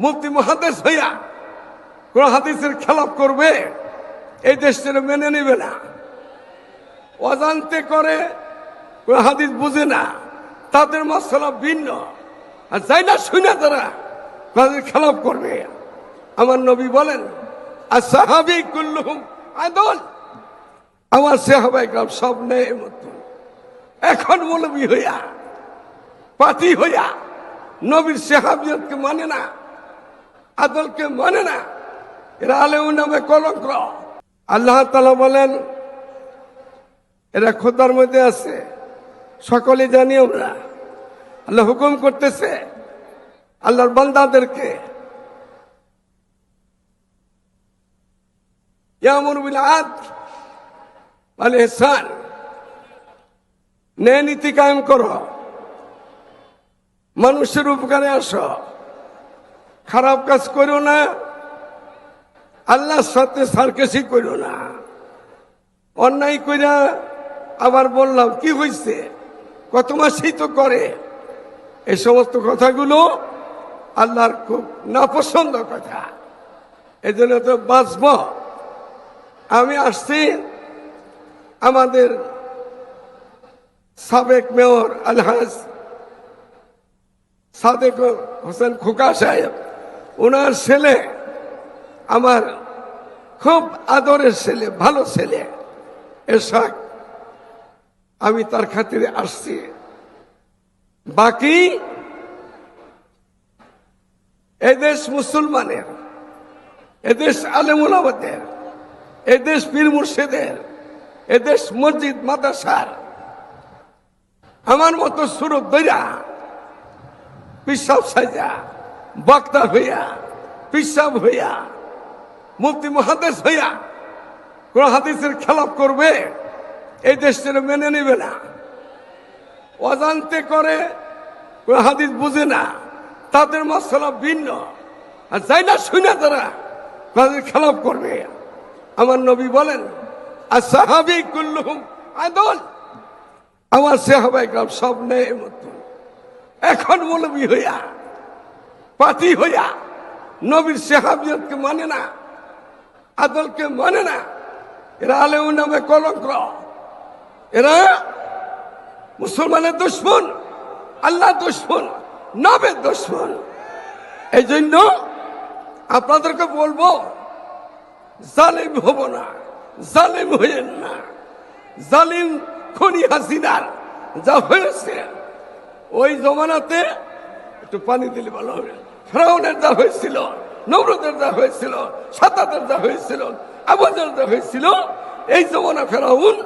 মুফতি মুহাদ্দিস হইয়া কোন হাদিসের খেলাফ করবে, এই দেশটা মেনে নেবে না। অজান্তে করে, কোন হাদিস বুঝে না, তাদের মাসলা ভিন্ন, আর যাই না শুনে তারা তাদের খেলাফ করবে। আমার নবী বলেন আসহাবী কুল্লুহুম আদল, আমার সাহাবায়ে কেরাম সব ন্যায়ের মতো। এখন মৌলবী হইয়া, পাতি হইয়া নবীর সাহাবিয়তকে মানে না, আদলকে মানে না, এরা আলেম নামে কলঙ্ক। আল্লাহ তাআলা বলেন এরা খোদার মধ্যে আছে, সকলে জানি আমরা। আল্লাহ হুকুম করতেছে আল্লাহর বান্দাদেরকে ইয়ামুরু বিল আদল ওয়াল ইহসান, ন্যায় নীতি কায়েম করো, মানুষের উপকারে আসো, খারাপ কাজ করো না, আল্লাহর সাথে সার্কেসি করো না। অন্যায় কইরা আবার বললাম কি হয়েছে, কত মাসেই তো করে, এই সমস্ত কথাগুলো আল্লাহর খুব নাপছন্দ কথা। এই জন্য তো বাঁচব। আমি আসছি আমাদের সাবেক মেয়র আলহাজ সাদেক হোসেন খোকা সাহেব, ওনার ছেলে আমার খুব আদরের ছেলে, ভালো ছেলে এরশাদ, আমি তার খাতিরে আসছি। বাকি এদেশ মুসলমানের, এদেশ আলেম ওলামাদের, এদেশ পীর মুর্শিদের, এদেশ মসজিদ মাদ্রাসার আমার মতো সুরত দইরা পিসাব সাজা বক্তা হইয়া, পিসাব হইয়া, মুফতি মুহাদ্দিস হইয়া কোন হাদিসের খেলাফ করবে, এই দেশটা মেনে নেবে না। অজান্তে করে, কোন হাদিস বুঝে না, তাদের মাসলা ভিন্ন, আর যাই না শুনে তারা তাদের খেলাফ করবে। আমার নবী বলেন আসহাবী কুল্লুহুম আদল, আমার সাহাবায়ে কেরাম সব ন্যায়ের মতো। এখন মৌলবী হইয়া, পাতি হইয়া নবীর সাহাবিয়তকে মানে না, আদলকে মানে না, এরা আলেম নামে কলঙ্ক, এরা মুসলমানের দুশমন, আল্লাহ দুশমন, নবীর দুশমন। এই জন্য আপনাদেরকে বলবো জালিম হব না, জালিম হইয়েন না। জালিম খুনি হাসিনার যা হয়েছে, ওই জমানাতে একটু পানি দিলে ভালো হবে। ফেরাউনের যা হয়েছিল, নমরুদের যা হয়েছিল, সাদ্দাতের যা হয়েছিল, আবু জাহল যা হয়েছিল, এই জমানা ফেরাউন,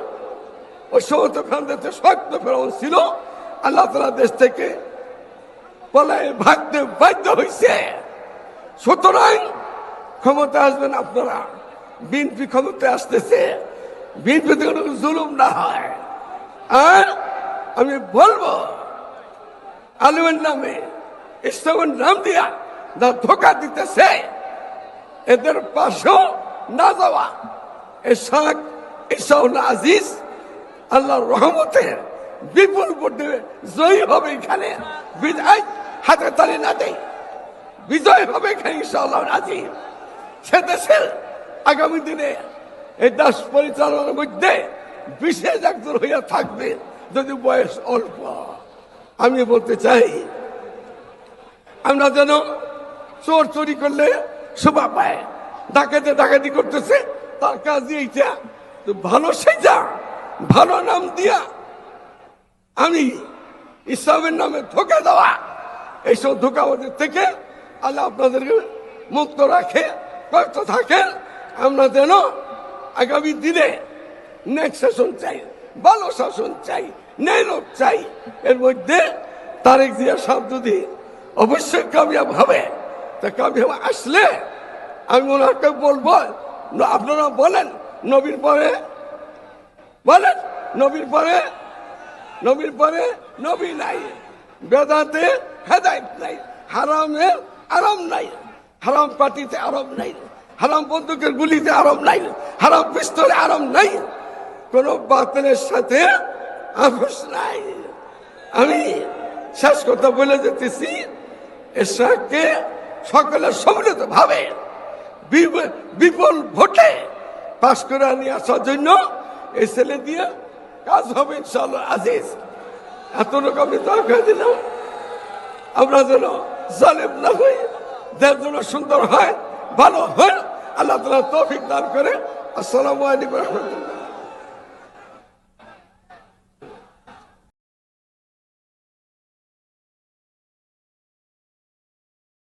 ওই সমস্ত ফেরাউনদের শক্ত ফেরাউন ছিল। আল্লাহ তাআলা দেশ থেকে পলায়ে ভাগতে বাধ্য হয়েছে। সুতরাং ক্ষমতা আসবেন আপনারা, বিএনপি ক্ষমতায় আসতেছে, বিএনপিতে কোনো জুলুম না হয়। আর আমি বলবো আলেমের নামে, ইসলামের নাম দিয়া যা ধোকা দিতেছে, এদের পাশেও না যাওয়া। এরশাদ ইসাউল আজিজ আল্লাহর রহমতের বিপুল ভোটে জয়ী হবে। এখানে বিজয় হাতে তালি না দেয়, বিজয় হবে এখানে ইনশাআল্লাহ আজিজ। সে দেশের আগামী দিনে এই দেশ পরিচালনার মধ্যে বিশেষ একজন হইয়া থাকবে, যদি বয়স অল্প। আমি বলতে চাই আমরা যেন চোর চুরি করলে শোভা পায়, ডাকাতে ডাকাতি করতেছে, তার কাজ এইটা ভালো সেজা, ভালো নাম দিয়া আমি ইসলামের নামে ধোকা দেওয়া, এইসব ধোকাবাদের থেকে আল্লাহ আপনাদেরকে মুক্ত রাখে, কষ্ট থাকেন। আমরা যেন আগামী দিনে নেক শাসন চাই, ভালো শাসন চাই, ন্যায় লোক চাই। এর মধ্যে তারেক জিয়া সাহেব যদি অবশ্যই কামিয়াব হবে, তা কামিয়াব আসলে আমি ওনাকে বলবো, আপনারা বলেন নবীর পরে, বলেন নবীর পরে, নবীর পরে নবী নাই, বেদাতে হেদায়েত নাই, হারামে আরাম নাই, হারাম পার্টিতে আরাম নাই, হারাম বন্দুকের গুলিতে আরাম নাই, হারাম পিস্তলে আরাম নাই, কোন বাতিলের সাথে আপোষ নাই। আমি শেষ কথা বলে যেতেছি, এরশাদকে সকলে সম্মিলিত ভাবে বিপুল ভোটে পাশ করে নিয়ে আসার জন্য এই ছেলে দিয়ে কাজ হবে ইনশাআল্লাহ আজিজ। এতটুকু আমি দরকার দিলাম, আমরা যেন জালেম না হই, দেশ যেন সুন্দর হয়, ভালো হয়, আল্লাহ তাআলা তৌফিক দান করে। আসসালামু আলাইকুম ওয়া রাহমাতুল্লাহ।